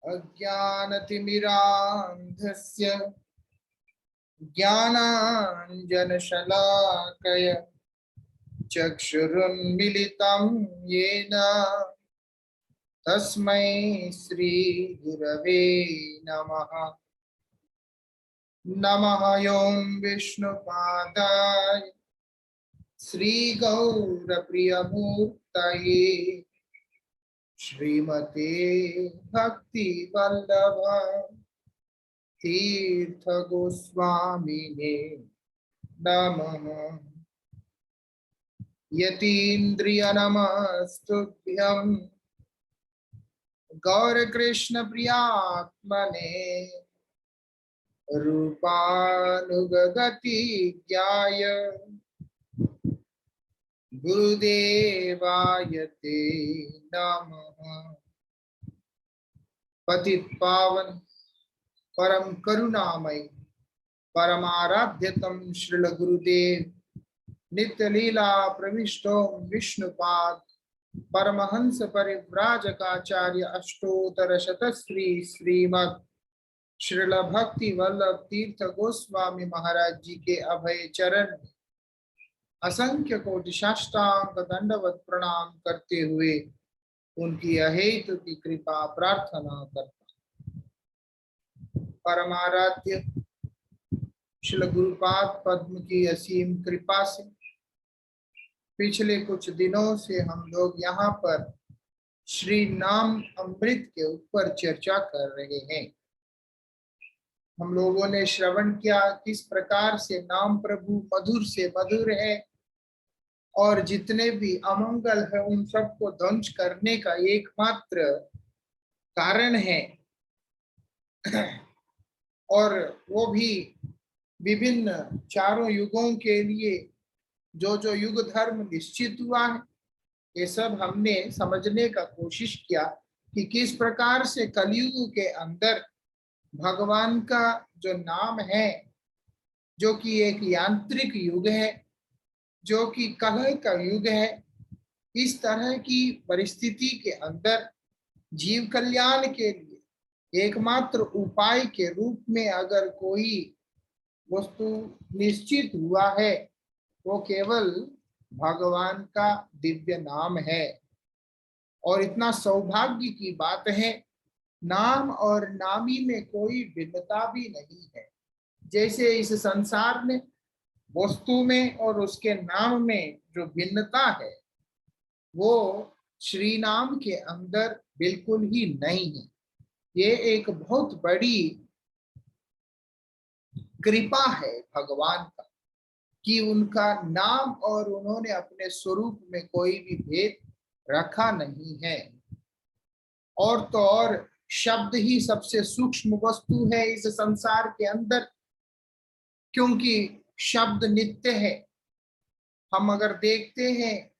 अज्ञानतिमिरान्धस्य ज्ञानाञ्जनशलाकया चक्षुरुन्मीलितं येन तस्मै श्रीगुरवे नमः। नमः ओं विष्णुपादाय श्रीगौरप्रियमूर्तये श्रीमते भक्तिवल्लभ तीर्थगोस्वामिने नमः। यतीन्द्रियनमस्तुभ्यं गौरकृष्णप्रियात्मने रूपानुगगति ज्ञाय गुरुदेवाय ते नमः। पतित पावन परम करुणामय परमाराध्यतम श्रील गुरुदेव नित्य लीला प्रविष्टो विष्णुपाद परमहंस परिव्राजकाचार्य अष्टोत्तर शतश्री श्रीमद् श्रील भक्ति वल्लभ तीर्थ गोस्वामी महाराज जी के अभय चरण में असंख्य कोटि साष्टांग दंडवत प्रणाम करते हुए उनकी अहेतु की कृपा प्रार्थना करता। परमाराध्य श्रील गुरुपाद पद्म की असीम कृपा से पिछले कुछ दिनों से हम लोग यहाँ पर श्री नाम अमृत के ऊपर चर्चा कर रहे हैं। हम लोगों ने श्रवण किया किस प्रकार से नाम प्रभु मधुर से मधुर है और जितने भी अमंगल है उन सबको ध्वंस करने का एकमात्र कारण है, और वो भी विभिन्न चारों युगों के लिए जो जो युग धर्म निश्चित हुआ है, ये सब हमने समझने का कोशिश किया कि किस प्रकार से कलयुग के अंदर भगवान का जो नाम है, जो कि एक यांत्रिक युग है, जो कि कलह का युग है, इस तरह की परिस्थिति के अंदर जीव कल्याण के लिए एकमात्र उपाय के रूप में अगर कोई वस्तु निश्चित हुआ है वो केवल भगवान का दिव्य नाम है। और इतना सौभाग्य की बात है, नाम और नामी में कोई भिन्नता भी नहीं है। जैसे इस संसार में वस्तु में और उसके नाम में जो भिन्नता है वो श्री नाम के अंदर बिल्कुल ही नहीं है। ये एक बहुत बड़ी कृपा है भगवान का कि उनका नाम और उन्होंने अपने स्वरूप में कोई भी भेद रखा नहीं है। और तो और शब्द ही सबसे सूक्ष्म वस्तु है इस संसार के अंदर, क्योंकि शब्द नित्य है। हम अगर देखते हैं,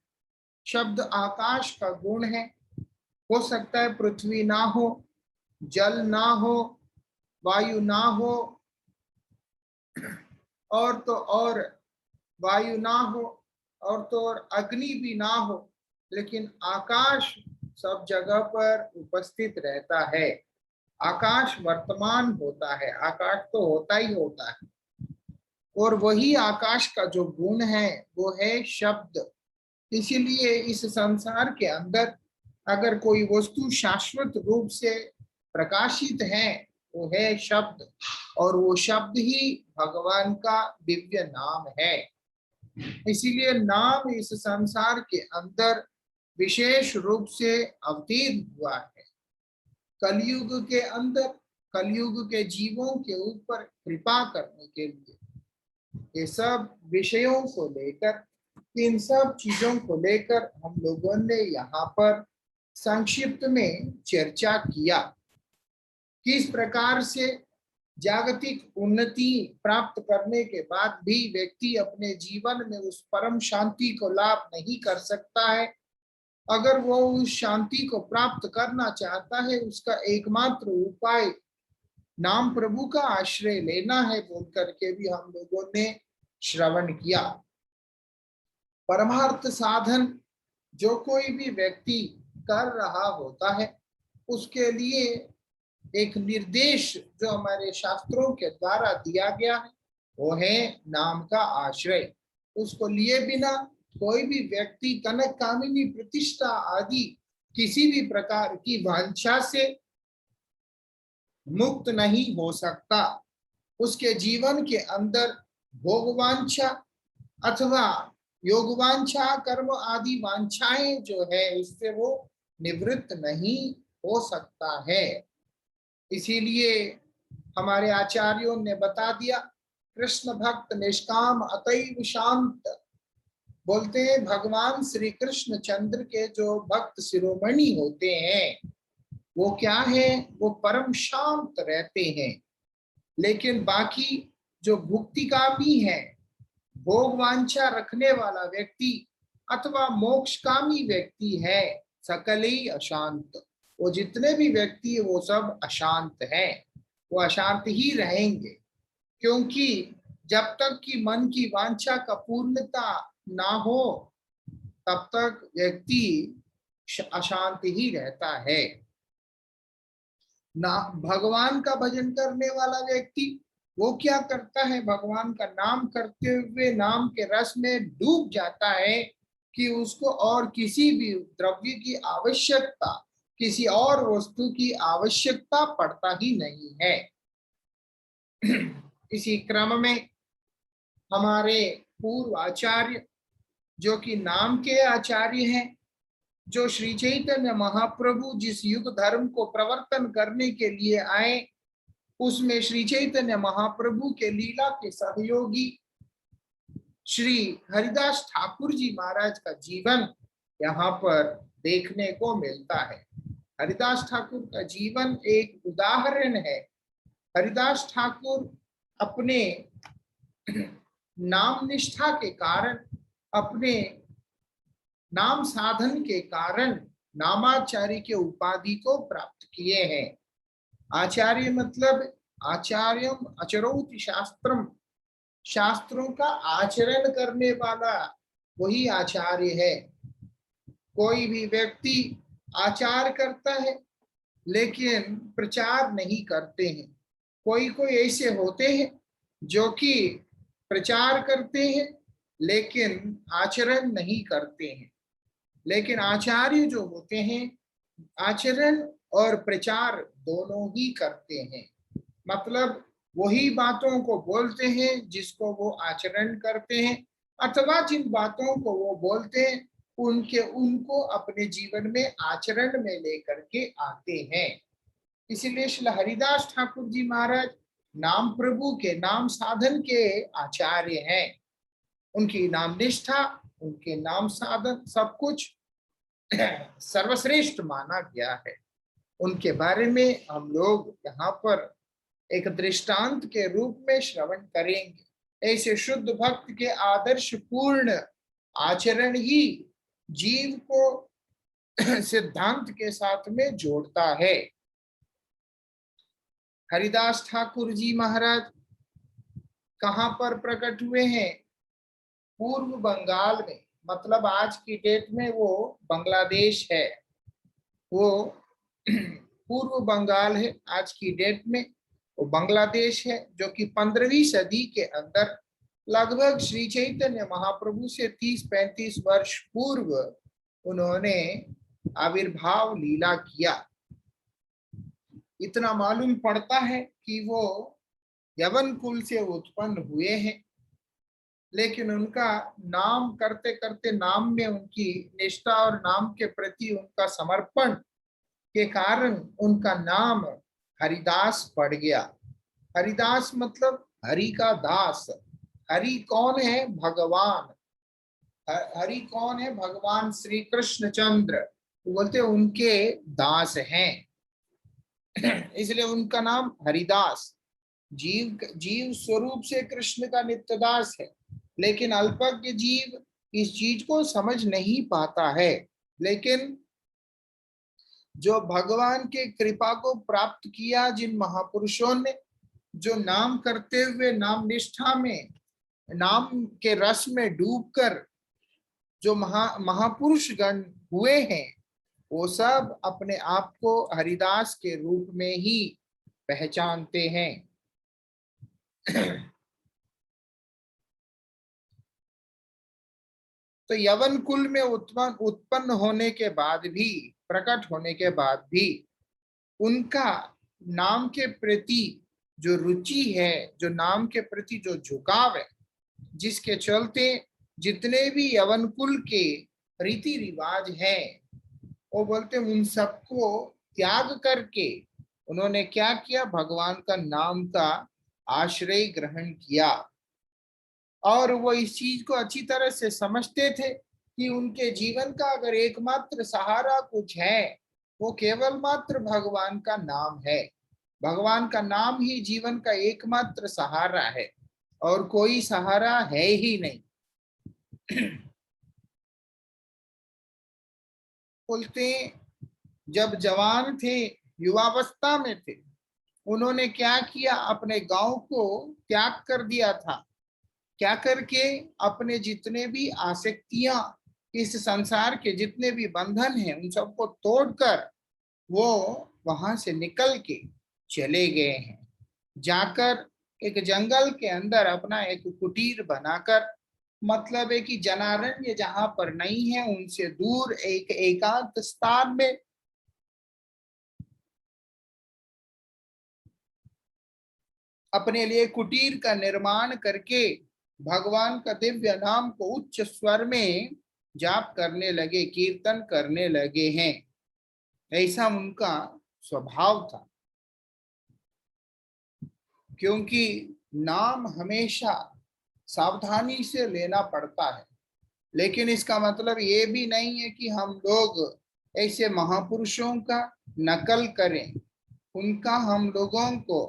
शब्द आकाश का गुण है। हो सकता है पृथ्वी ना हो, जल ना हो, वायु ना हो, और तो और वायु ना हो, और तो और अग्नि भी ना हो, लेकिन आकाश सब जगह पर उपस्थित रहता है। आकाश वर्तमान होता है, आकाश तो होता ही होता है। और वही आकाश का जो गुण है वो है शब्द। इसीलिए इस संसार के अंदर अगर कोई वस्तु शाश्वत रूप से प्रकाशित है वो है शब्द, और वो शब्द ही भगवान का दिव्य नाम है। इसीलिए नाम इस संसार के अंदर विशेष रूप से अवतीर्ण हुआ है। कलयुग के अंदर कलयुग के जीवों के ऊपर कृपा करने के लिए ये सब विषयों को लेकर, इन सब चीजों को लेकर हम लोगों ने यहाँ पर संक्षिप्त में चर्चा किया। किस प्रकार से जागतिक उन्नति प्राप्त करने के बाद भी व्यक्ति अपने जीवन में उस परम शांति को लाभ नहीं कर सकता है। अगर वो उस शांति को प्राप्त करना चाहता है, उसका एकमात्र उपाय नाम प्रभु का आश्रय लेना है, बोल करके भी हम लोगों ने श्रवण किया। परमार्थ साधन जो कोई भी व्यक्ति कर रहा होता है, उसके लिए एक निर्देश जो हमारे शास्त्रों के द्वारा दिया गया है वो है नाम का आश्रय। उसको लिए बिना कोई भी व्यक्ति कनक कामिनी प्रतिष्ठा आदि किसी भी प्रकार की वांछा से मुक्त नहीं हो सकता। उसके जीवन के अंदर भोगवांछा अथवा योगवांछा कर्म आदि वांछाएं जो है इससे वो निवृत्त नहीं हो सकता है। इसीलिए हमारे आचार्यों ने बता दिया, कृष्ण भक्त निष्काम अतैव शांत। बोलते हैं भगवान श्री कृष्ण चंद्र के जो भक्त शिरोमणि होते हैं वो क्या है, वो परम शांत रहते हैं। लेकिन बाकी जो भुक्तिकामी है, भोगवांछा रखने वाला व्यक्ति अथवा मोक्षकामी व्यक्ति है, सकल ही अशांत। वो जितने भी व्यक्ति है वो सब अशांत हैं, वो अशांत ही रहेंगे। क्योंकि जब तक कि मन की वांछा का पूर्णता ना हो तब तक व्यक्ति अशांत ही रहता है। ना भगवान का भजन करने वाला व्यक्ति वो क्या करता है, भगवान का नाम करते हुए नाम के रस में डूब जाता है कि उसको और किसी भी द्रव्य की आवश्यकता, किसी और वस्तु की आवश्यकता पड़ता ही नहीं है। इसी क्रम में हमारे पूर्व आचार्य जो कि नाम के आचार्य हैं, जो श्री चैतन्य महाप्रभु जिस युग धर्म को प्रवर्तन करने के लिए आए उसमें श्री चैतन्य महाप्रभु के लीला के सहयोगी श्री हरिदास ठाकुर जी महाराज का जीवन यहाँ पर देखने को मिलता है। हरिदास ठाकुर का जीवन एक उदाहरण है। हरिदास ठाकुर अपने नाम निष्ठा के कारण, अपने नाम साधन के कारण नामाचार्य के उपाधि को प्राप्त किए हैं। आचार्य मतलब आचार्यम आचरोति शास्त्रम, शास्त्रों का आचरण करने वाला वही आचार्य है। कोई भी व्यक्ति आचार करता है लेकिन प्रचार नहीं करते हैं। कोई कोई ऐसे होते हैं जो कि प्रचार करते हैं लेकिन आचरण नहीं करते हैं। लेकिन आचार्य जो होते हैं आचरण और प्रचार दोनों ही करते हैं। मतलब वही बातों को बोलते हैं जिसको वो आचरण करते हैं, अथवा जिन बातों को वो बोलते हैं उनको अपने जीवन में आचरण में लेकर के आते हैं। इसीलिए श्री हरिदास ठाकुर जी महाराज नाम प्रभु के नाम साधन के आचार्य हैं। उनकी नाम निष्ठा, उनके नाम साधन सब कुछ सर्वश्रेष्ठ माना गया है। उनके बारे में हम लोग यहाँ पर एक दृष्टांत के रूप में श्रवण करेंगे। ऐसे शुद्ध भक्त के आदर्श पूर्ण आचरण ही जीव को सिद्धांत के साथ में जोड़ता है। हरिदास ठाकुर जी महाराज कहाँ पर प्रकट हुए हैं? पूर्व बंगाल में, मतलब आज की डेट में वो बांग्लादेश है, वो पूर्व बंगाल है। आज की डेट में वो बांग्लादेश है, जो कि 15वीं सदी के अंदर लगभग श्री चैतन्य महाप्रभु से 30-35 वर्ष पूर्व उन्होंने आविर्भाव लीला किया। इतना मालूम पड़ता है कि वो यवन कुल से उत्पन्न हुए हैं, लेकिन उनका नाम करते करते नाम में उनकी निष्ठा और नाम के प्रति उनका समर्पण के कारण उनका नाम हरिदास पड़ गया। हरिदास मतलब हरि का दास। हरि कौन है? भगवान। हरि कौन है? भगवान श्री कृष्ण चंद्र, बोलते उनके दास हैं। इसलिए उनका नाम हरिदास। जीव स्वरूप से कृष्ण का नित्य दास है, लेकिन अल्पज्ञ जीव इस चीज को समझ नहीं पाता है। लेकिन जो भगवान के कृपा को प्राप्त किया, जिन महापुरुषों ने जो नाम करते हुए नाम निष्ठा में नाम के रस में डूबकर जो महापुरुष गण हुए हैं, वो सब अपने आप को हरिदास के रूप में ही पहचानते हैं। तो यवन कुल में उत्पन्न होने के बाद भी, प्रकट होने के बाद भी, उनका नाम के प्रति जो रुचि है, जो नाम के प्रति जो झुकाव है, जिसके चलते जितने भी यवन कुल के रीति रिवाज हैं, वो बोलते उन सबको त्याग करके उन्होंने क्या किया, भगवान का नाम का आश्रय ग्रहण किया। और वो इस चीज को अच्छी तरह से समझते थे कि उनके जीवन का अगर एकमात्र सहारा कुछ है, वो केवल मात्र भगवान का नाम है। भगवान का नाम ही जीवन का एकमात्र सहारा है, और कोई सहारा है ही नहीं। बोलते जब जवान थे, युवावस्था में थे, उन्होंने क्या किया, अपने गांव को त्याग कर दिया था। क्या करके, अपने जितने भी आसक्तियां, इस संसार के जितने भी बंधन हैं, उन सबको तोड़कर वो वहां से निकल के चले गए हैं। जाकर एक जंगल के अंदर अपना एक कुटीर बनाकर, मतलब है कि जनारण्य जहां पर नहीं है, उनसे दूर एक एकांत स्थान में अपने लिए कुटीर का निर्माण करके भगवान का दिव्य नाम को उच्च स्वर में जाप करने लगे, कीर्तन करने लगे हैं। ऐसा उनका स्वभाव था, क्योंकि नाम हमेशा सावधानी से लेना पड़ता है। लेकिन इसका मतलब ये भी नहीं है कि हम लोग ऐसे महापुरुषों का नकल करें, उनका हम लोगों को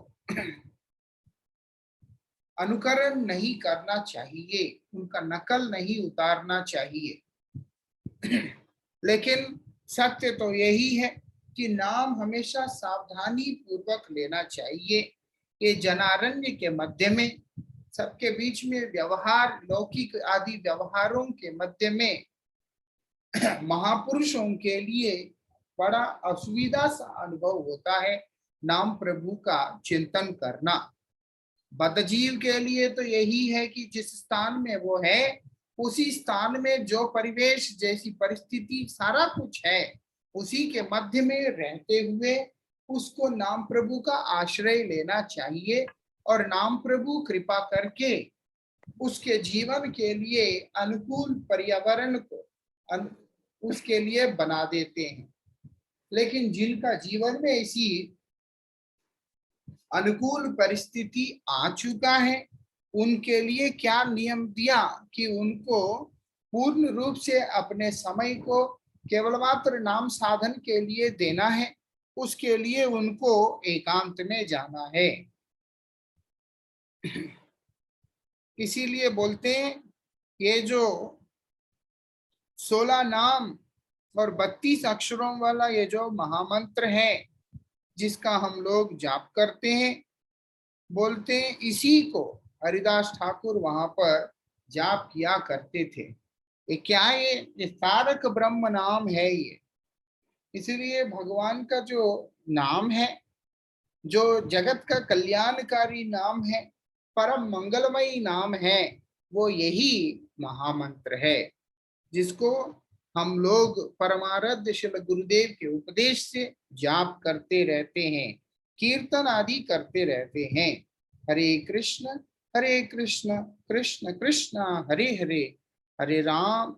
अनुकरण नहीं करना चाहिए, उनका नकल नहीं उतारना चाहिए। लेकिन सत्य तो यही है कि नाम हमेशा सावधानी पूर्वक लेना चाहिए। ये जनारण्य के मध्य में, सबके बीच में व्यवहार, लौकिक आदि व्यवहारों के मध्य में महापुरुषों के लिए बड़ा असुविधा सा अनुभव होता है नाम प्रभु का चिंतन करना। बद्धजीव के लिए तो यही है कि जिस स्थान में वो है, उसी स्थान में जो परिवेश, जैसी परिस्थिति, सारा कुछ है, उसी के मध्य में रहते हुए उसको नाम प्रभु का आश्रय लेना चाहिए। और नाम प्रभु कृपा करके उसके जीवन के लिए अनुकूल पर्यावरण को उसके लिए बना देते हैं। लेकिन जिनका जीवन में ऐसी अनुकूल परिस्थिति आ चुका है, उनके लिए क्या नियम दिया कि उनको पूर्ण रूप से अपने समय को केवल मात्र नाम साधन के लिए देना है। उसके लिए उनको एकांत में जाना है। इसीलिए बोलते हैं, ये जो 16 नाम और 32 अक्षरों वाला ये जो महामंत्र है, जिसका हम लोग जाप करते हैं, बोलते हैं इसी को हरिदास ठाकुर वहां पर जाप किया करते थे। ये क्या है? ये तारक ब्रह्म नाम है ये। इसलिए भगवान का जो नाम है, जो जगत का कल्याणकारी नाम है, परम मंगलमयी नाम है, वो यही महामंत्र है, जिसको हम लोग परमाराध्य श्री गुरुदेव के उपदेश से जाप करते रहते हैं, कीर्तन आदि करते रहते हैं। हरे कृष्ण कृष्ण कृष्ण हरे हरे, हरे राम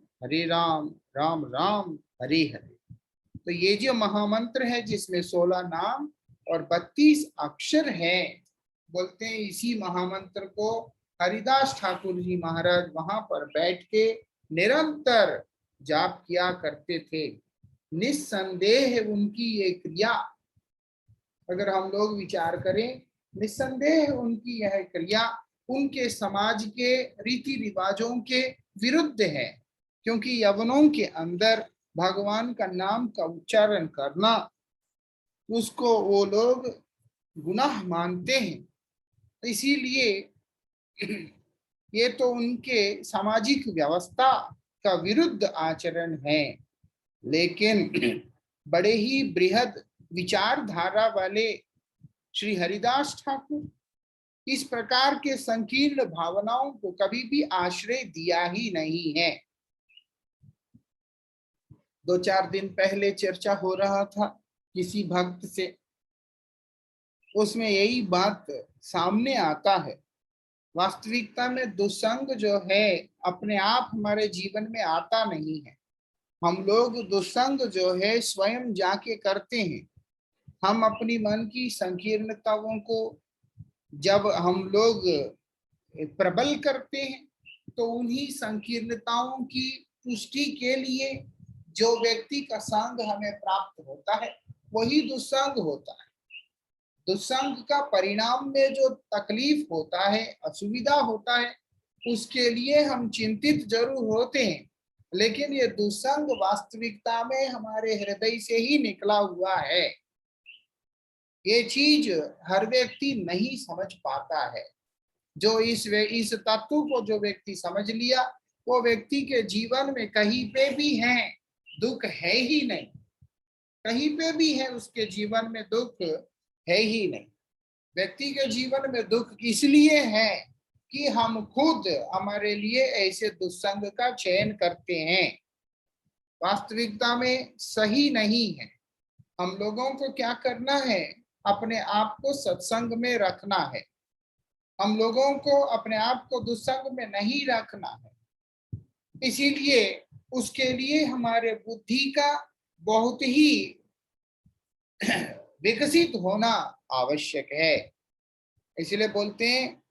राम राम हरे हरे। तो ये जो महामंत्र है, जिसमें 16 नाम और 32 अक्षर है, बोलते हैं इसी महामंत्र को हरिदास ठाकुर जी महाराज वहां पर बैठ के निरंतर जाप किया करते थे। निस्संदेह उनकी ये क्रिया, अगर हम लोग विचार करें, निस्संदेह उनकी यह क्रिया उनके समाज के रीति रिवाजों के विरुद्ध है। क्योंकि यवनों के अंदर भगवान का नाम का उच्चारण करना, उसको वो लोग गुनाह मानते हैं। इसीलिए ये तो उनके सामाजिक व्यवस्था का विरुद्ध आचरण है। लेकिन बड़े ही बृहद विचारधारा वाले श्री हरिदास ठाकुर इस प्रकार के संकीर्ण भावनाओं को कभी भी आश्रय दिया ही नहीं है। 2-4 दिन पहले चर्चा हो रहा था किसी भक्त से, उसमें यही बात सामने आता है। वास्तविकता में दुस्संग जो है अपने आप हमारे जीवन में आता नहीं है। हम लोग दुस्संग जो है स्वयं जाके करते हैं। हम अपनी मन की संकीर्णताओं को जब हम लोग प्रबल करते हैं तो उन्हीं संकीर्णताओं की पुष्टि के लिए जो व्यक्ति का संग हमें प्राप्त होता है वही दुस्संग होता है। दुस्संग का परिणाम में जो तकलीफ होता है, असुविधा होता है, उसके लिए हम चिंतित जरूर होते हैं, लेकिन ये दुस्संग वास्तविकता में हमारे हृदय से ही निकला हुआ है। ये चीज हर व्यक्ति नहीं समझ पाता है। जो इस तत्व को जो व्यक्ति समझ लिया वो व्यक्ति के जीवन में कहीं पे भी है दुख है ही नहीं, कहीं पे भी है उसके जीवन में दुख है ही नहीं। व्यक्ति के जीवन में दुख इसलिए है कि हम खुद हमारे लिए ऐसे दुस्संग का चयन करते हैं। वास्तविकता में सही नहीं है। हम लोगों को क्या करना है, अपने आप को सत्संग में रखना है। हम लोगों को अपने आप को दुस्संग में नहीं रखना है। इसीलिए उसके लिए हमारे बुद्धि का बहुत ही विकसित होना आवश्यक है। इसलिए बोलते हैं,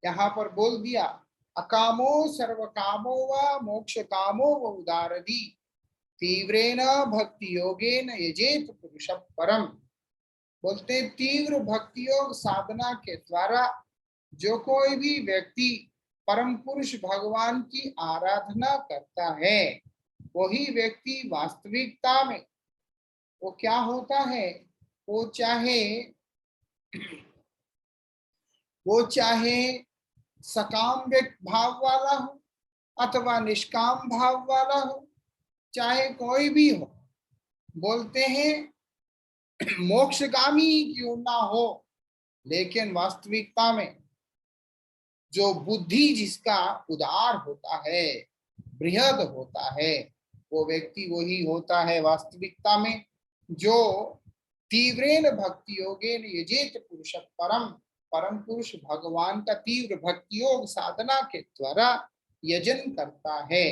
यहाँ पर बोल दिया, अकामो सर्व कामो व मोक्ष कामो व उदारदी तीव्रेन भक्ति योगेन यजेत पुरुष परम। बोलते तीव्र भक्ति योग साधना के द्वारा जो कोई भी व्यक्ति परम पुरुष भगवान की आराधना करता है वही व्यक्ति वास्तविकता में वो क्या होता है, वो चाहे सकाम भाव वाला हो अथवा निष्काम भाव वाला हो, चाहे कोई भी हो, बोलते हैं मोक्षगामी क्यों ना हो, लेकिन वास्तविकता में जो बुद्धि जिसका उदार होता है, बृहद होता है, वो व्यक्ति वही होता है वास्तविकता में जो तीव्रेन भक्ति योगेन यजेत पुरुष परम, परम पुरुष भगवान का तीव्र भक्ति योग साधना के द्वारा यजन करता है।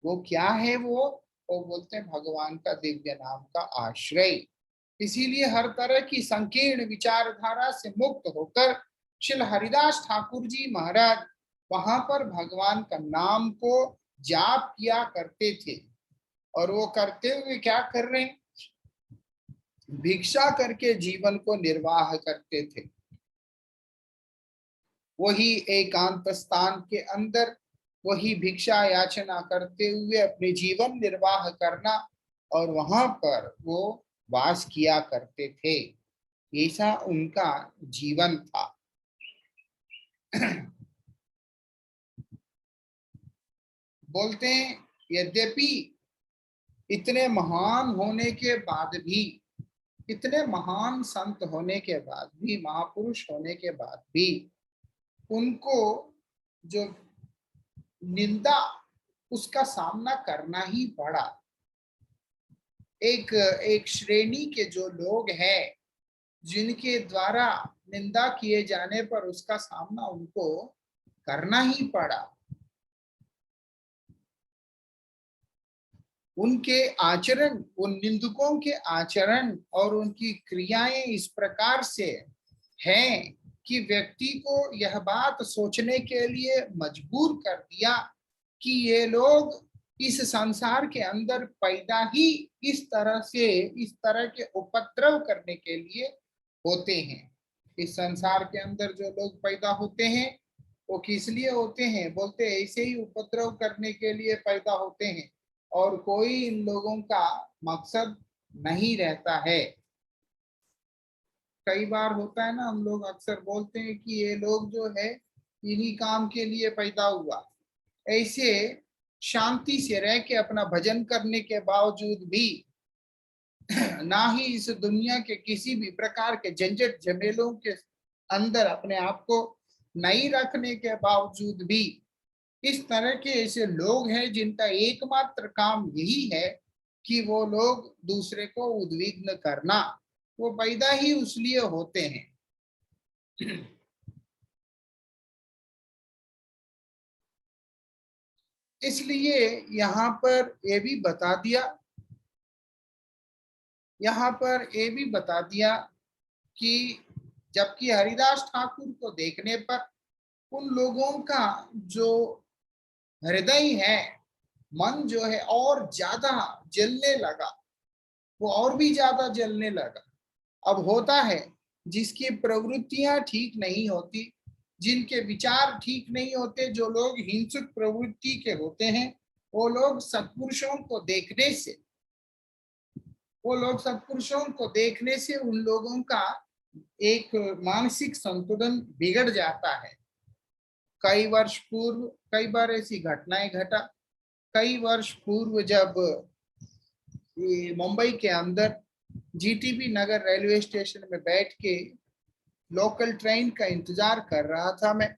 वो क्या है, वो बोलते हैं भगवान का दिव्य नाम का आश्रय। इसीलिए हर तरह की संकीर्ण विचारधारा से मुक्त होकर श्री हरिदास ठाकुर जी महाराज वहां पर भगवान का नाम को जाप किया करते थे। और वो करते हुए क्या कर रहे हैं, भिक्षा करके जीवन को निर्वाह करते थे। वही एकांत स्थान के अंदर वही भिक्षा याचना करते हुए अपने जीवन निर्वाह करना और वहां पर वो वास किया करते थे। ऐसा उनका जीवन था। बोलते हैं यद्यपि इतने महान होने के बाद भी, इतने महान संत होने के बाद भी, महापुरुष होने के बाद भी उनको जो निंदा उसका सामना करना ही पड़ा। एक श्रेणी के जो लोग हैं जिनके द्वारा निंदा किए जाने पर उसका सामना उनको करना ही पड़ा। उनके आचरण, उन निंदकों के आचरण और उनकी क्रियाएं इस प्रकार से हैं कि व्यक्ति को यह बात सोचने के लिए मजबूर कर दिया कि ये लोग इस संसार के अंदर पैदा ही इस तरह से, इस तरह के उपद्रव करने के लिए होते हैं। इस संसार के अंदर जो लोग पैदा होते हैं वो किस लिए होते हैं, बोलते ऐसे ही उपद्रव करने के लिए पैदा होते हैं और कोई इन लोगों का मकसद नहीं रहता है। कई बार होता है ना, हम लोग अक्सर बोलते हैं कि ये लोग जो है इन्हीं काम के लिए पैदा हुआ। ऐसे शांति से रह के अपना भजन करने के बावजूद भी ना ही इस दुनिया के किसी भी प्रकार के झंझट झमेलों के अंदर अपने आप को नहीं रखने के बावजूद भी इस तरह के ऐसे लोग हैं जिनका एकमात्र काम यही है कि वो लोग दूसरे को उद्विग्न करना, वो पैदा ही उसलिए होते हैं। इसलिए यहाँ पर ये भी बता दिया, यहाँ पर ये भी बता दिया कि जबकि हरिदास ठाकुर को देखने पर उन लोगों का जो हृदय है, मन जो है और ज्यादा जलने लगा, वो और भी ज्यादा जलने लगा। अब होता है जिसकी प्रवृत्तियां ठीक नहीं होती, जिनके विचार ठीक नहीं होते, जो लोग हिंसक प्रवृत्ति के होते हैं, वो लोग सत्पुरुषों को देखने से उन लोगों का एक मानसिक संतुलन बिगड़ जाता है। कई वर्ष पूर्व कई बार ऐसी घटनाएं घटा। कई वर्ष पूर्व जब ये मुंबई के अंदर जीटीबी नगर रेलवे स्टेशन में बैठ के लोकल ट्रेन का इंतजार कर रहा था मैं,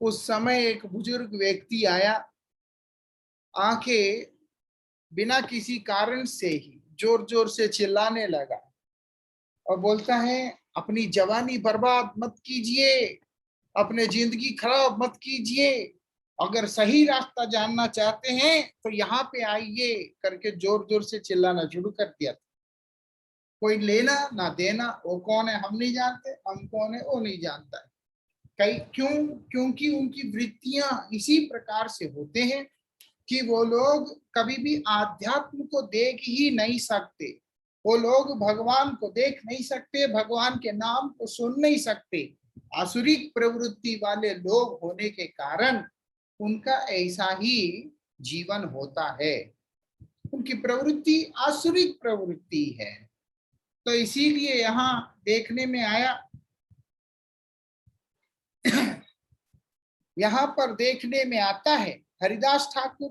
उस समय एक बुजुर्ग व्यक्ति आया, आके बिना किसी कारण से ही जोर जोर से चिल्लाने लगा और बोलता है, अपनी जवानी बर्बाद मत कीजिए, अपने जिंदगी खराब मत कीजिए, अगर सही रास्ता जानना चाहते हैं तो यहाँ पे आइए, करके जोर जोर से चिल्लाना शुरू कर दिया था। कोई लेना ना देना, वो कौन है हम नहीं जानते, हम कौन है वो नहीं जानता है। क्योंकि उनकी वृत्तियां इसी प्रकार से होते हैं कि वो लोग कभी भी आध्यात्म को देख ही नहीं सकते, वो लोग भगवान को देख नहीं सकते, भगवान के नाम को सुन नहीं सकते। आसुरिक प्रवृत्ति वाले लोग होने के कारण उनका ऐसा ही जीवन होता है, उनकी प्रवृत्ति आसुरिक प्रवृत्ति है। तो इसीलिए यहाँ देखने में आया, यहाँ पर देखने में आता है हरिदास ठाकुर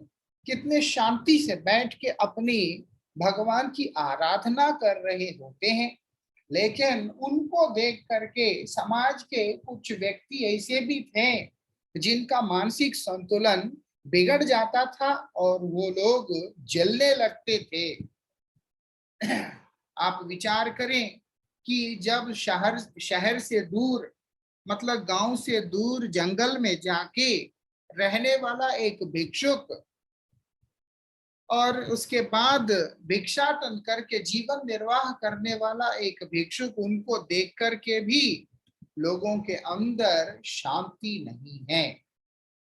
कितने शांति से बैठ के अपनी भगवान की आराधना कर रहे होते हैं, लेकिन उनको देख करके समाज के कुछ व्यक्ति ऐसे भी थे जिनका मानसिक संतुलन बिगड़ जाता था और वो लोग जलने लगते थे। आप विचार करें कि जब शहर से दूर, मतलब गांव से दूर जंगल में जाके रहने वाला एक भिक्षुक और उसके बाद भिक्षाटन करके जीवन निर्वाह करने वाला एक भिक्षुक, उनको देख करके भी लोगों के अंदर शांति नहीं है।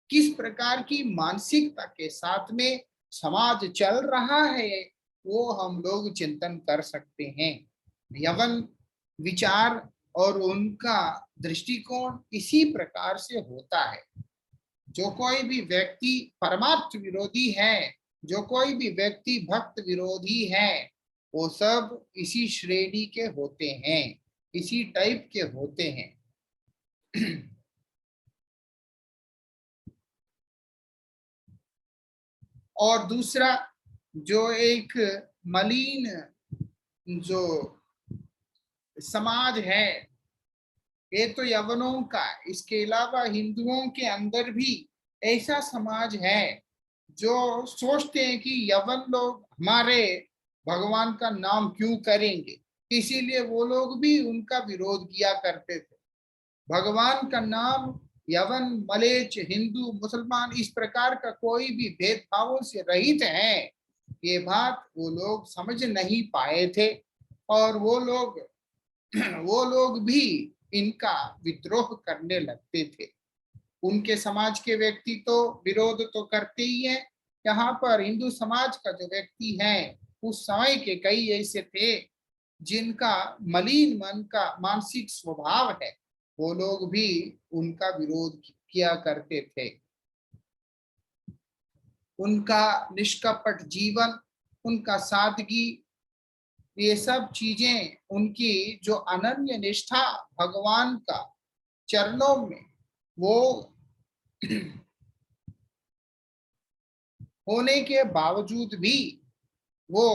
किस प्रकार की मानसिकता के साथ में समाज चल रहा है वो हम लोग चिंतन कर सकते हैं। यवन विचार और उनका दृष्टिकोण इसी प्रकार से होता है। जो कोई भी व्यक्ति परमार्थ विरोधी है, जो कोई भी व्यक्ति भक्त विरोधी है, वो सब इसी श्रेणी के होते हैं, इसी टाइप के होते हैं। और दूसरा जो एक मलिन जो समाज है, ये तो यवनों का, इसके अलावा हिंदुओं के अंदर भी ऐसा समाज है जो सोचते हैं कि यवन लोग हमारे भगवान का नाम क्यों करेंगे, इसीलिए वो लोग भी उनका विरोध किया करते थे। भगवान का नाम यवन मलेच हिंदू मुसलमान इस प्रकार का कोई भी भेदभावों से रहित है, ये बात वो लोग समझ नहीं पाए थे और वो लोग भी इनका विद्रोह करने लगते थे। उनके समाज के व्यक्ति तो विरोध तो करते ही हैं, यहाँ पर हिंदू समाज का जो व्यक्ति है उस समय के कई ऐसे थे जिनका मलिन मन का मानसिक स्वभाव है, वो लोग भी उनका विरोध किया करते थे। उनका निष्कपट जीवन, उनका सादगी, ये सब चीजें, उनकी जो अनन्य निष्ठा भगवान का चरणों में वो होने के बावजूद भी वो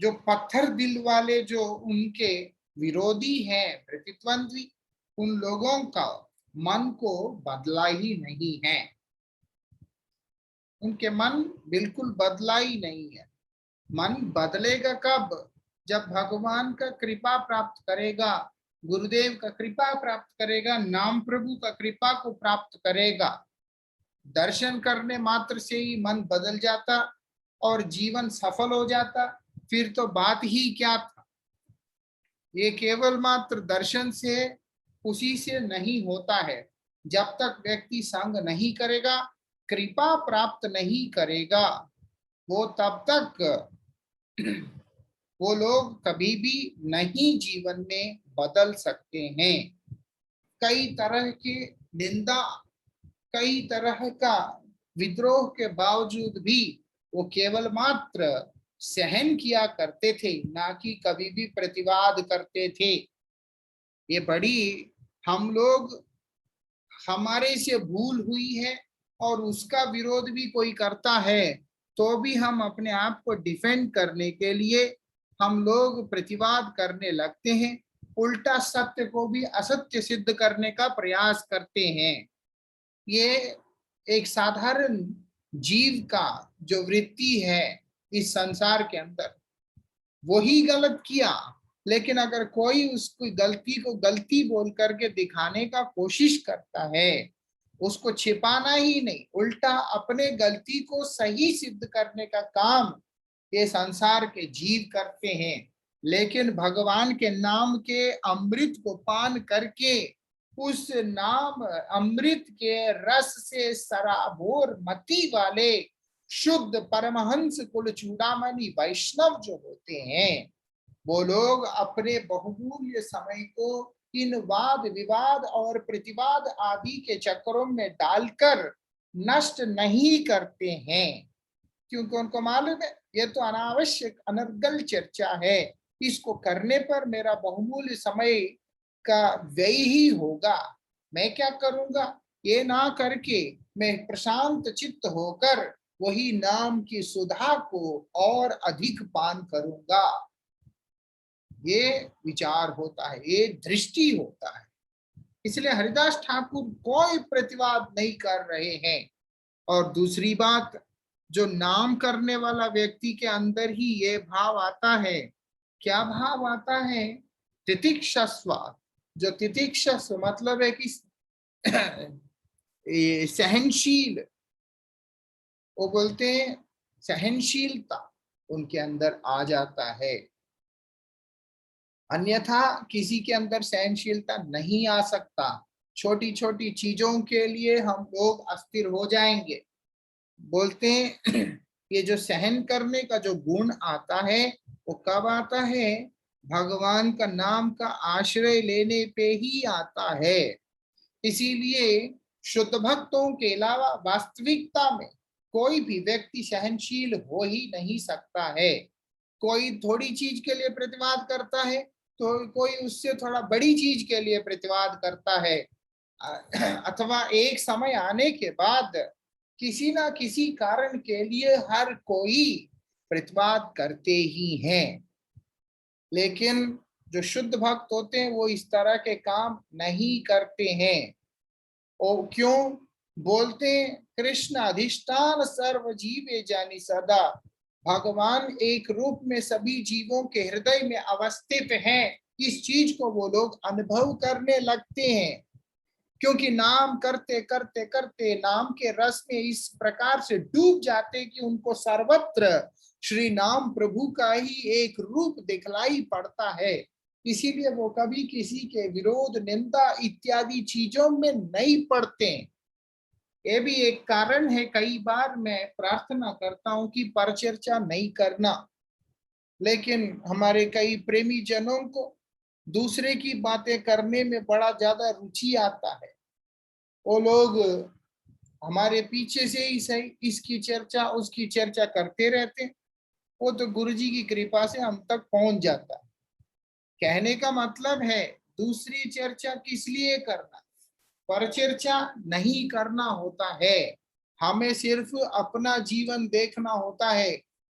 जो पत्थर दिल वाले, जो उनके विरोधी हैं, प्रतिद्वंद्वी, उन लोगों का मन को बदला ही नहीं है। उनके मन बिल्कुल बदला ही नहीं है। मन बदलेगा कब? जब भगवान का कृपा प्राप्त करेगा, गुरुदेव का कृपा प्राप्त करेगा, नाम प्रभु का कृपा को प्राप्त करेगा। दर्शन करने मात्र से ही मन बदल जाता और जीवन सफल हो जाता, फिर तो बात ही क्या था। ये केवल मात्र दर्शन से, उसी से नहीं होता है। जब तक व्यक्ति संग नहीं करेगा, कृपा प्राप्त नहीं करेगा, वो तब तक वो लोग कभी भी नहीं जीवन में बदल सकते हैं। कई तरह की निंदा, कई तरह का विद्रोह के बावजूद भी वो केवल मात्र सहन किया करते थे, ना कि कभी भी प्रतिवाद करते थे। ये बड़ी, हम लोग, हमारे से भूल हुई है और उसका विरोध भी कोई करता है तो भी हम अपने आप को डिफेंड करने के लिए हम लोग प्रतिवाद करने लगते हैं, उल्टा सत्य को भी असत्य सिद्ध करने का प्रयास करते हैं। ये एक साधारण जीव का जो वृत्ति है इस संसार के अंदर, वही गलत किया, लेकिन अगर कोई उसकी गलती को गलती बोल करके दिखाने का कोशिश करता है, उसको छिपाना ही नहीं, उल्टा अपने गलती को सही सिद्ध करने का काम ये संसार के जीव करते हैं। लेकिन भगवान के नाम के अमृत को पान करके, उस नाम अमृत के रस से सराबोर मति वाले शुद्ध परमहंस कुल चूड़ामणि वैष्णव जो होते हैं, वो लोग अपने बहुमूल्य समय को इन वाद विवाद और प्रतिवाद आदि के चक्करों में डालकर नष्ट नहीं करते हैं, क्योंकि उनको मालूम है ये तो अनावश्यक अनर्गल चर्चा है, इसको करने पर मेरा बहुमूल्य समय का व्यय ही होगा। मैं क्या करूंगा, ये ना करके मैं प्रशांत चित्त होकर वही नाम की सुधा को और अधिक पान करूंगा। ये विचार होता है, ये दृष्टि होता है। इसलिए हरिदास ठाकुर कोई प्रतिवाद नहीं कर रहे हैं। और दूसरी बात, जो नाम करने वाला व्यक्ति के अंदर ही ये भाव आता है, क्या भाव आता है? तितिक्षस्व। जो तितिक्षस्व मतलब है कि सहनशील, वो बोलते हैं सहनशीलता उनके अंदर आ जाता है, अन्यथा किसी के अंदर सहनशीलता नहीं आ सकता। छोटी छोटी चीजों के लिए हम लोग अस्थिर हो जाएंगे। बोलते हैं ये जो सहन करने का जो गुण आता है वो कब आता है? भगवान का नाम का आश्रय लेने पे ही आता है। इसीलिए शुद्ध भक्तों के अलावा वास्तविकता में कोई भी व्यक्ति सहनशील हो ही नहीं सकता है। कोई थोड़ी चीज के लिए प्रतिवाद करता है तो कोई उससे थोड़ा बड़ी चीज के लिए प्रतिवाद करता है, अथवा एक समय आने के बाद किसी ना किसी कारण के लिए हर कोई प्रतिवाद करते ही हैं। लेकिन जो शुद्ध भक्त होते हैं वो इस तरह के काम नहीं करते हैं। और क्यों? बोलते हैं कृष्ण अधिष्ठान सर्व जीवे जानी सदा। भगवान एक रूप में सभी जीवों के हृदय में अवस्थित हैं, इस चीज को वो लोग अनुभव करने लगते हैं, क्योंकि नाम करते करते करते नाम के रस में इस प्रकार से डूब जाते कि उनको सर्वत्र श्री नाम प्रभु का ही एक रूप दिखलाई पड़ता है। इसीलिए वो कभी किसी के विरोध, निंदा इत्यादि चीजों में नहीं पड़ते। ये भी एक कारण है, कई बार मैं प्रार्थना करता हूं कि परचर्चा नहीं करना, लेकिन हमारे कई प्रेमी जनों को दूसरे की बातें करने में बड़ा ज्यादा रुचि आता है। वो लोग हमारे पीछे से ही सही इसकी चर्चा उसकी चर्चा करते रहते हैं, वो तो गुरु जी की कृपा से हम तक पहुंच जाता है। कहने का मतलब है दूसरी चर्चा किस लिए करना, पर चर्चा नहीं करना होता है। हमें सिर्फ अपना जीवन देखना होता है,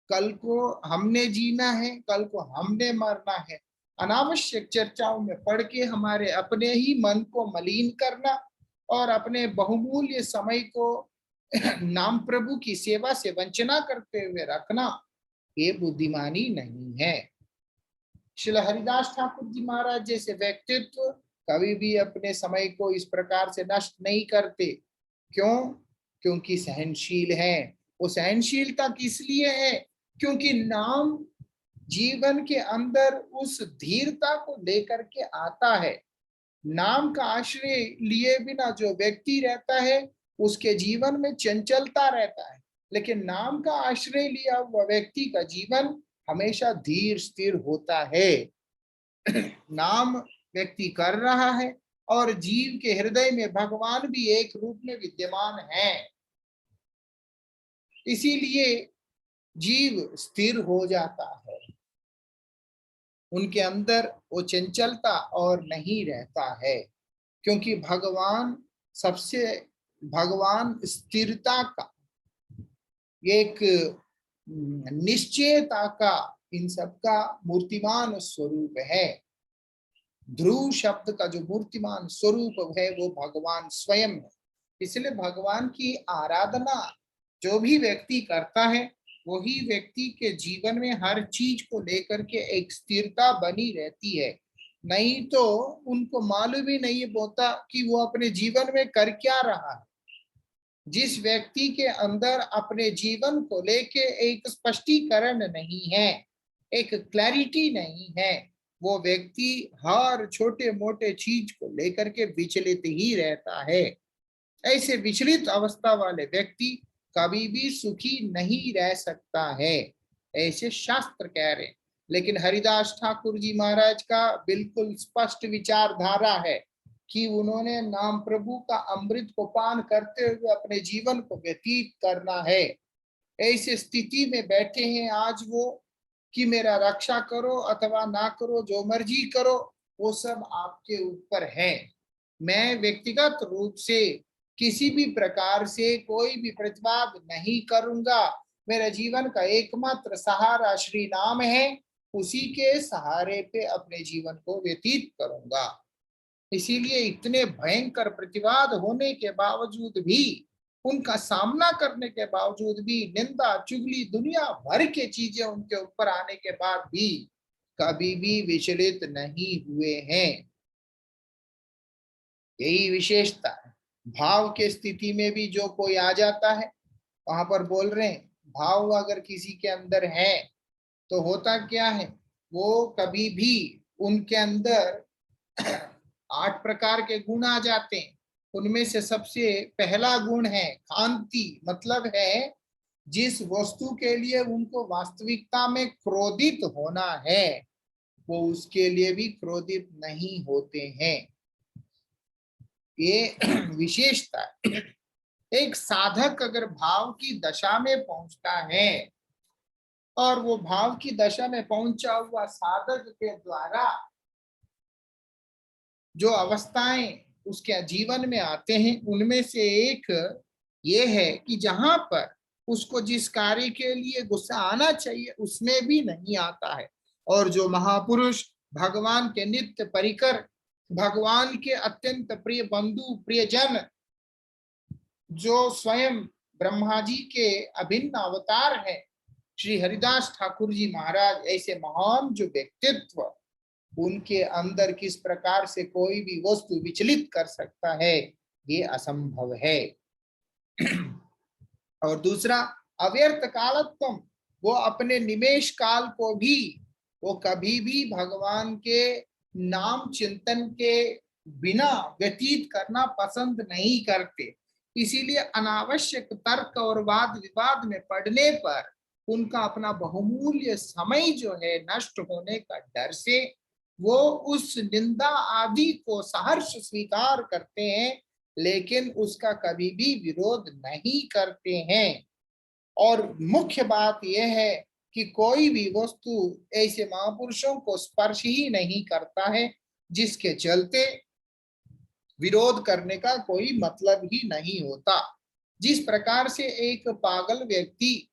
कल को हमने जीना है, कल को हमने मरना है। अनावश्यक चर्चाओं में पढ़ के हमारे अपने ही मन को मलिन करना और अपने बहुमूल्य समय को नाम प्रभु की सेवा से वंचना करते हुए रखना, ये बुद्धिमानी नहीं है। श्री हरिदास ठाकुर जी महाराज जैसे व्यक्तित्व कभी भी अपने समय को इस प्रकार से नष्ट नहीं करते। क्यों? क्योंकि सहनशील है। वो सहनशीलता किस लिए है? क्योंकि नाम जीवन के अंदर उस धीरता को लेकर के आता है। नाम का आश्रय लिए बिना जो व्यक्ति रहता है उसके जीवन में चंचलता रहता है, लेकिन नाम का आश्रय लिया हुआ व्यक्ति का जीवन हमेशा धीर स्थिर होता है। नाम व्यक्ति कर रहा है और जीव के हृदय में भगवान भी एक रूप में विद्यमान है, इसीलिए जीव स्थिर हो जाता है। उनके अंदर वो चंचलता और नहीं रहता है, क्योंकि भगवान स्थिरता का, एक निश्चयता का, इन सब का मूर्तिमान स्वरूप है। ध्रुव शब्द का जो मूर्तिमान स्वरूप है वो भगवान स्वयं है। इसलिए भगवान की आराधना जो भी व्यक्ति करता है वही व्यक्ति के जीवन में हर चीज को लेकर के एक स्थिरता बनी रहती है। नहीं तो उनको मालूम ही नहीं होता कि वो अपने जीवन में कर क्या रहा है। जिस व्यक्ति के अंदर अपने जीवन को लेके एक स्पष्टीकरण नहीं है, एक क्लैरिटी नहीं है, वो व्यक्ति हर छोटे मोटे चीज को लेकर के विचलित ही रहता है। ऐसे विचलित अवस्था वाले व्यक्ति कभी भी सुखी नहीं रह सकता है, ऐसे शास्त्र कह रहे। लेकिन हरिदास ठाकुर जी महाराज का बिल्कुल स्पष्ट विचारधारा है कि उन्होंने नाम प्रभु का अमृत को पान करते हुए अपने जीवन को व्यतीत करना है। ऐसे स्थिति में बैठे हैं आज वो कि मेरा रक्षा करो अथवा ना करो, जो मर्जी करो, वो सब आपके ऊपर है। मैं व्यक्तिगत रूप से किसी भी प्रकार से कोई भी प्रतिवाद नहीं करूंगा। मेरा जीवन का एकमात्र सहारा श्री नाम है, उसी के सहारे पे अपने जीवन को व्यतीत करूंगा। इसीलिए इतने भयंकर प्रतिवाद होने के बावजूद भी, उनका सामना करने के बावजूद भी, निंदा चुगली दुनिया भर के चीजें उनके ऊपर आने के बाद भी कभी भी विचलित नहीं हुए हैं। यही विशेषता है। भाव के स्थिति में भी जो कोई आ जाता है, वहां पर बोल रहे हैं भाव अगर किसी के अंदर है तो होता क्या है, वो कभी भी उनके अंदर 8 प्रकार के गुण आ जाते हैं। उनमें से सबसे पहला गुण है कांति, मतलब है जिस वस्तु के लिए उनको वास्तविकता में क्रोधित होना है वो उसके लिए भी क्रोधित नहीं होते हैं। ये विशेषता। एक साधक अगर भाव की दशा में पहुंचता है और वो भाव की दशा में पहुंचा हुआ साधक के द्वारा जो अवस्थाएं उसके जीवन में आते हैं, उनमें से एक ये है कि जहां पर उसको जिस कार्य के लिए गुस्सा आना चाहिए उसमें भी नहीं आता है। और जो महापुरुष भगवान के नित्य परिकर, भगवान के अत्यंत प्रिय बंधु प्रियजन, जो स्वयं ब्रह्मा जी के अभिन्न अवतार है श्री हरिदास ठाकुर जी महाराज, ऐसे महान जो व्यक्तित्व, उनके अंदर किस प्रकार से कोई भी वस्तु विचलित कर सकता है, ये असंभव है। और दूसरा अव्यर्थ कालत्व, वो अपने निमेश काल को भी वो कभी भी भगवान के नाम चिंतन के बिना व्यतीत करना पसंद नहीं करते। इसीलिए अनावश्यक तर्क और वाद विवाद में पड़ने पर उनका अपना बहुमूल्य समय जो है नष्ट होने का डर से वो उस निंदा आदि को सहर्ष स्वीकार करते हैं, लेकिन उसका कभी भी विरोध नहीं करते हैं। और मुख्य बात यह है कि कोई भी वस्तु ऐसे महापुरुषों को स्पर्श ही नहीं करता है, जिसके चलते विरोध करने का कोई मतलब ही नहीं होता। जिस प्रकार से एक पागल व्यक्ति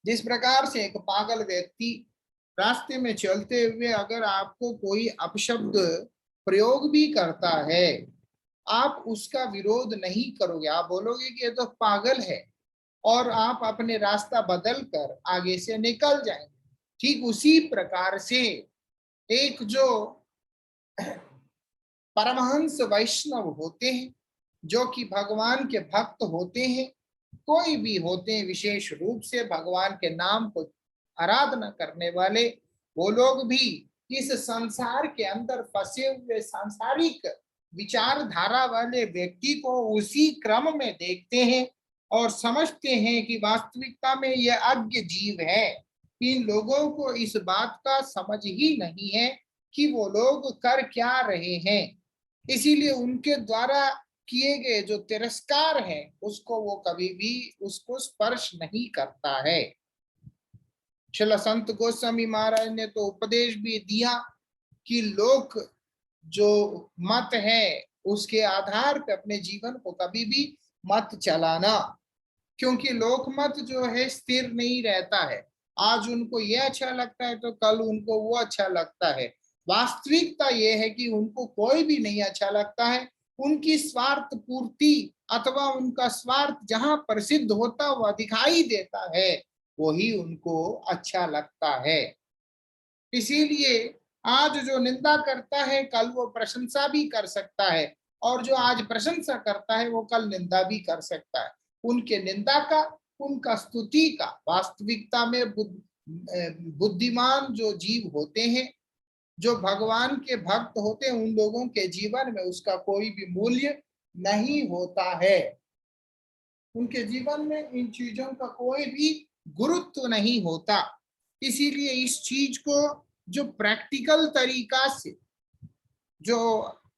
जिस प्रकार से एक पागल व्यक्ति रास्ते में चलते हुए अगर आपको कोई अपशब्द प्रयोग भी करता है, आप उसका विरोध नहीं करोगे, आप बोलोगे कि ये तो पागल है, और आप अपने रास्ता बदल कर आगे से निकल जाएंगे। ठीक उसी प्रकार से एक जो परमहंस वैष्णव होते हैं, जो कि भगवान के भक्त होते हैं, कोई भी होते हैं, विशेष रूप से भगवान के नाम को आराधना करने वाले, वो लोग भी इस संसार के अंदर फंसे हुए सांसारिक विचारधारा वाले व्यक्ति को उसी क्रम में देखते हैं और समझते हैं कि वास्तविकता में यह अज्ञ जीव है। इन लोगों को इस बात का समझ ही नहीं है कि वो लोग कर क्या रहे हैं, इसीलिए उनके द्वारा किए गए जो तिरस्कार है उसको वो कभी भी उसको स्पर्श नहीं करता है। श्रील संत गोस्वामी महाराज ने तो उपदेश भी दिया कि लोक जो मत है उसके आधार पर अपने जीवन को कभी भी मत चलाना, क्योंकि लोकमत जो है स्थिर नहीं रहता है। आज उनको ये अच्छा लगता है तो कल उनको वो अच्छा लगता है। वास्तविकता ये है कि उनको कोई भी नहीं अच्छा लगता है। उनकी स्वार्थ पूर्ति अथवा उनका स्वार्थ जहां प्रसिद्ध होता हुआ दिखाई देता है वही उनको अच्छा लगता है। इसीलिए आज जो निंदा करता है कल वो प्रशंसा भी कर सकता है, और जो आज प्रशंसा करता है वो कल निंदा भी कर सकता है। उनके निंदा का, उनका स्तुति का वास्तविकता में बुद्धिमान जो जीव होते हैं, जो भगवान के भक्त होते हैं, उन लोगों के जीवन में उसका कोई भी मूल्य नहीं होता है। उनके जीवन में इन चीजों का कोई भी गुरुत्व नहीं होता। इसीलिए इस चीज को जो प्रैक्टिकल तरीका से जो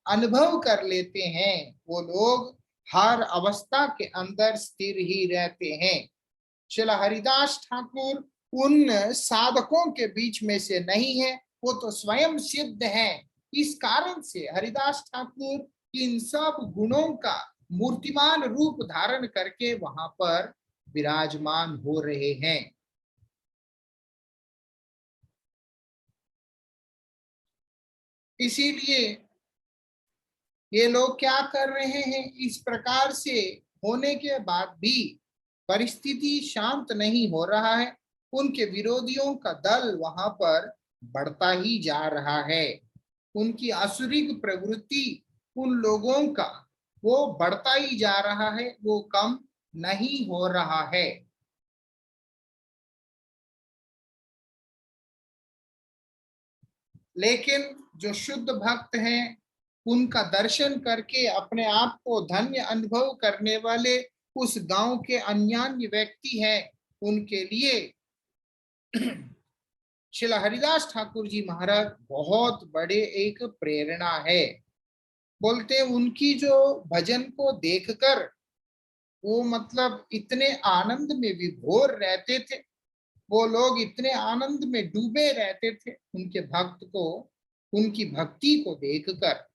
अनुभव कर लेते हैं वो लोग हर अवस्था के अंदर स्थिर ही रहते हैं। श्रील हरिदास ठाकुर उन साधकों के बीच में से नहीं है, वो तो स्वयं सिद्ध है। इस कारण से हरिदास ठाकुर इन सब गुणों का मूर्तिमान रूप धारण करके वहां पर विराजमान हो रहे हैं। इसीलिए ये लोग क्या कर रहे हैं, इस प्रकार से होने के बाद भी परिस्थिति शांत नहीं हो रहा है। उनके विरोधियों का दल वहां पर बढ़ता ही जा रहा है। उनकी असुरिक प्रवृत्ति उन लोगों का वो बढ़ता ही जा रहा है, वो कम नहीं हो रहा है। लेकिन जो शुद्ध भक्त हैं, उनका दर्शन करके अपने आप को धन्य अनुभव करने वाले उस गांव के अन्यान्य व्यक्ति हैं, उनके लिए श्रील हरिदास ठाकुर जी महाराज बहुत बड़े एक प्रेरणा है। बोलते उनकी जो भजन को देखकर वो मतलब इतने आनंद में विभोर रहते थे, वो लोग इतने आनंद में डूबे रहते थे उनके भक्त को, उनकी भक्ति को देखकर,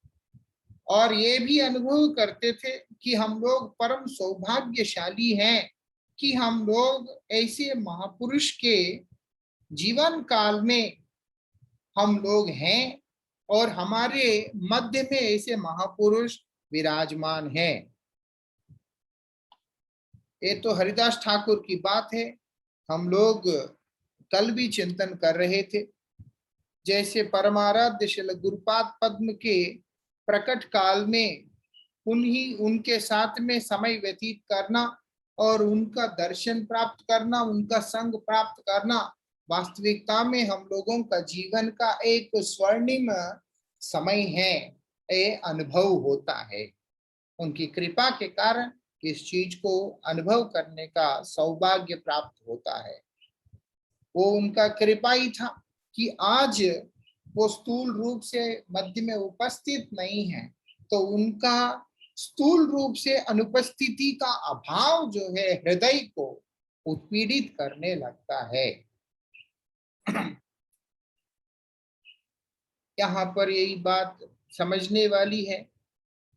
और ये भी अनुभव करते थे कि हम लोग परम सौभाग्यशाली हैं कि हम लोग ऐसे महापुरुष के जीवन काल में हम लोग हैं और हमारे मध्य में ऐसे महापुरुष विराजमान हैं। ये तो हरिदास ठाकुर की बात है। हम लोग कल भी चिंतन कर रहे थे, जैसे परमाराध्य श्री गुरुपाद पद्म के प्रकट काल में उनके साथ में समय व्यतीत करना और उनका दर्शन प्राप्त करना, उनका संग प्राप्त करना, वास्तविकता में हम लोगों का जीवन का एक स्वर्णिम समय है। ये अनुभव होता है उनकी कृपा के कारण, इस चीज को अनुभव करने का सौभाग्य प्राप्त होता है। वो उनका कृपा ही था कि आज वो स्थूल रूप से मध्य में उपस्थित नहीं है, तो उनका स्थूल रूप से अनुपस्थिति का अभाव जो है हृदय को उत्पीड़ित करने लगता है। यहाँ पर यही बात समझने वाली है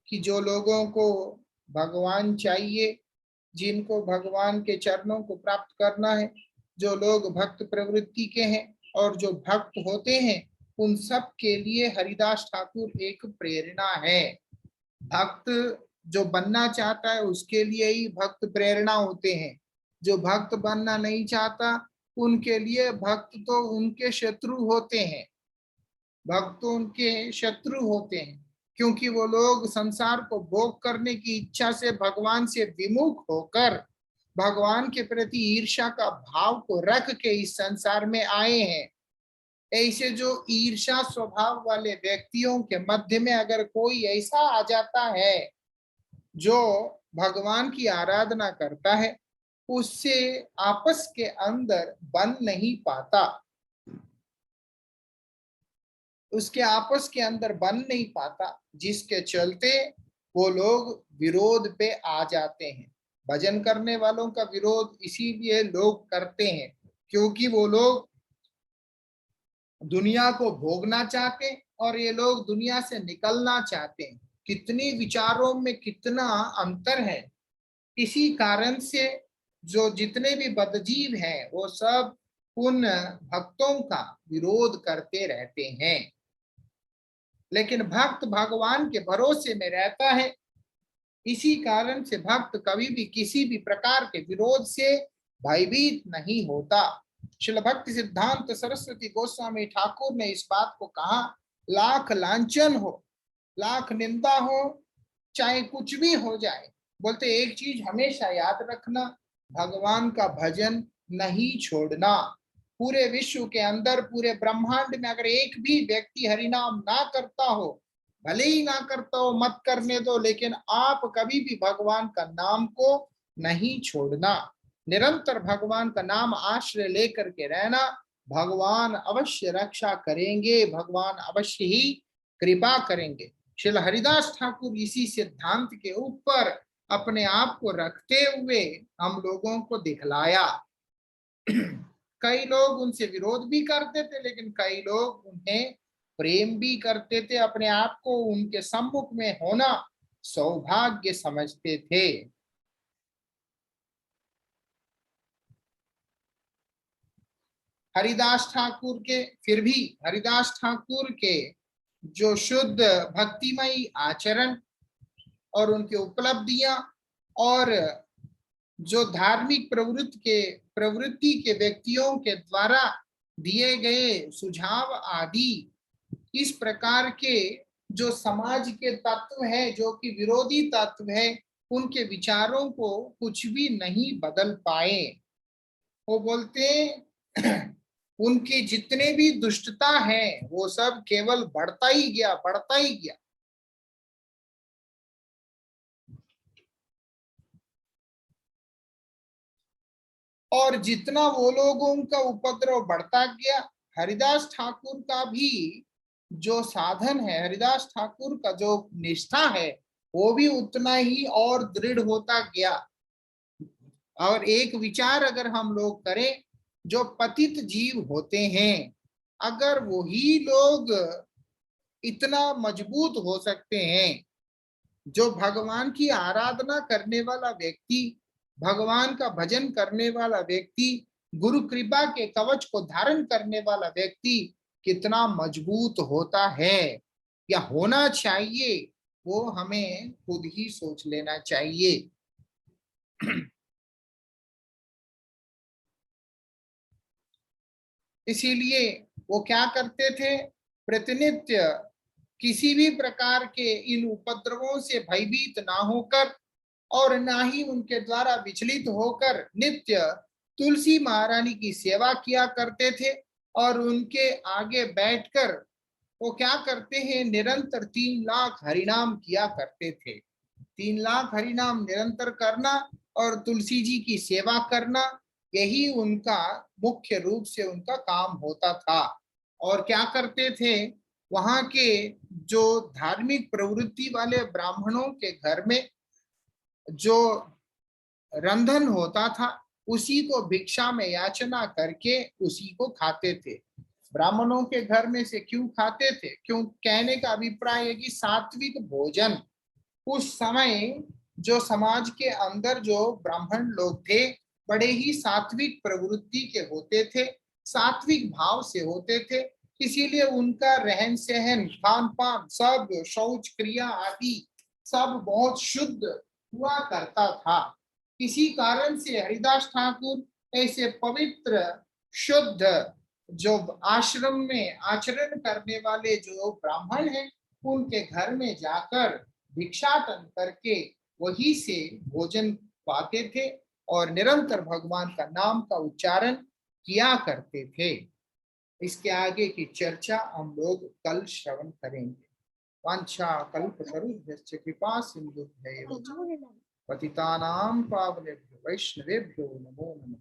कि जो लोगों को भगवान चाहिए, जिनको भगवान के चरणों को प्राप्त करना है, जो लोग भक्त प्रवृत्ति के हैं और जो भक्त होते हैं, उन सब के लिए हरिदास ठाकुर एक प्रेरणा है। भक्त जो बनना चाहता है उसके लिए ही भक्त प्रेरणा होते हैं। जो भक्त बनना नहीं चाहता उनके लिए भक्त तो उनके शत्रु होते हैं। भक्त तो उनके शत्रु होते हैं, क्योंकि वो लोग संसार को भोग करने की इच्छा से भगवान से विमुख होकर भगवान के प्रति ईर्ष्या का भाव को रख के इस संसार में आए हैं। ऐसे जो ईर्ष्या स्वभाव वाले व्यक्तियों के मध्य में अगर कोई ऐसा आ जाता है जो भगवान की आराधना करता है, उससे आपस के अंदर बन नहीं पाता, उसके आपस के अंदर बन नहीं पाता, जिसके चलते वो लोग विरोध पे आ जाते हैं। भजन करने वालों का विरोध इसीलिए लोग करते हैं क्योंकि वो लोग दुनिया को भोगना चाहते हैं और ये लोग दुनिया से निकलना चाहते हैं। कितनी विचारों में कितना अंतर है। इसी कारण से जो जितने भी बदजीव हैं वो सब उन भक्तों का विरोध करते रहते हैं। लेकिन भक्त भगवान के भरोसे में रहता है, इसी कारण से भक्त कभी भी किसी भी प्रकार के विरोध से भयभीत नहीं होता। श्रील भक्ति सिद्धांत सरस्वती गोस्वामी ठाकुर ने इस बात को कहा, लाख लांछन हो, लाख निंदा हो, चाहे कुछ भी हो जाए, बोलते एक चीज हमेशा याद रखना, भगवान का भजन नहीं छोड़ना। पूरे विश्व के अंदर, पूरे ब्रह्मांड में अगर एक भी व्यक्ति हरिनाम ना करता हो, भले ही ना करता हो, मत करने दो, लेकिन आप कभी भी भगवान का नाम को नहीं छोड़ना। निरंतर भगवान का नाम आश्रय लेकर के रहना। भगवान अवश्य रक्षा करेंगे, भगवान अवश्य ही कृपा करेंगे। श्रील हरिदास ठाकुर इसी सिद्धांत के ऊपर अपने आप को रखते हुए हम लोगों को दिखलाया। कई लोग उनसे विरोध भी करते थे, लेकिन कई लोग उन्हें प्रेम भी करते थे। अपने आप को उनके सम्मुख में होना सौभाग्य समझते थे। हरिदास ठाकुर के, फिर भी हरिदास ठाकुर के जो शुद्ध भक्तिमयी आचरण और उनकी उपलब्धियां और जो धार्मिक प्रवृत्ति के व्यक्तियों के द्वारा दिए गए सुझाव आदि, इस प्रकार के जो समाज के तत्व है, जो कि विरोधी तत्व है, उनके विचारों को कुछ भी नहीं बदल पाए। वो बोलते उनकी जितने भी दुष्टता है वो सब केवल बढ़ता ही गया, बढ़ता ही गया। और जितना वो लोगों का उपद्रव बढ़ता गया, हरिदास ठाकुर का भी जो साधन है, हरिदास ठाकुर का जो निष्ठा है, वो भी उतना ही और दृढ़ होता गया। और एक विचार अगर हम लोग करें, जो पतित जीव होते हैं, अगर वही लोग इतना मजबूत हो सकते हैं, जो भगवान की आराधना करने वाला व्यक्ति, भगवान का भजन करने वाला व्यक्ति, गुरु कृपा के कवच को धारण करने वाला व्यक्ति कितना मजबूत होता है या होना चाहिए, वो हमें खुद ही सोच लेना चाहिए। इसीलिए वो क्या करते थे, प्रतिनित्य किसी भी प्रकार के इन उपद्रवों से भयभीत ना होकर और ना ही उनके द्वारा विचलित होकर नित्य तुलसी महारानी की सेवा किया करते थे। और उनके आगे बैठकर वो क्या करते हैं, निरंतर 3 लाख हरिनाम किया करते थे। 3 लाख हरिनाम निरंतर करना और तुलसी जी की सेवा करना, यही उनका मुख्य रूप से उनका काम होता था। और क्या करते थे, वहां के जो धार्मिक प्रवृत्ति वाले ब्राह्मणों के घर में जो रंधन होता था, उसी को भिक्षा में याचना करके उसी को खाते थे। ब्राह्मणों के घर में से क्यों खाते थे, क्यों, कहने का अभिप्राय है कि सात्विक भोजन उस समय जो समाज के अंदर जो ब्राह्मण लोग थे बड़े ही सात्विक प्रवृत्ति के होते थे, सात्विक भाव से होते थे, इसीलिए उनका रहन सहन, खान पान, सब शौच क्रिया आदि सब बहुत शुद्ध हुआ करता था। इसी कारण से हरिदास ठाकुर ऐसे पवित्र शुद्ध जो आश्रम में आचरण करने वाले जो ब्राह्मण हैं, उनके घर में जाकर भिक्षाटन करके वही से भोजन पाते थे और निरंतर भगवान का नाम का उच्चारण किया करते थे। इसके आगे की चर्चा हम लोग कल श्रवण करेंगे। वांछा कल्पतरुभ्यश्च कृपा सिंधुभ्यैव पतितानां पावनेभ्यो वैष्णवेभ्यो नमो नमः।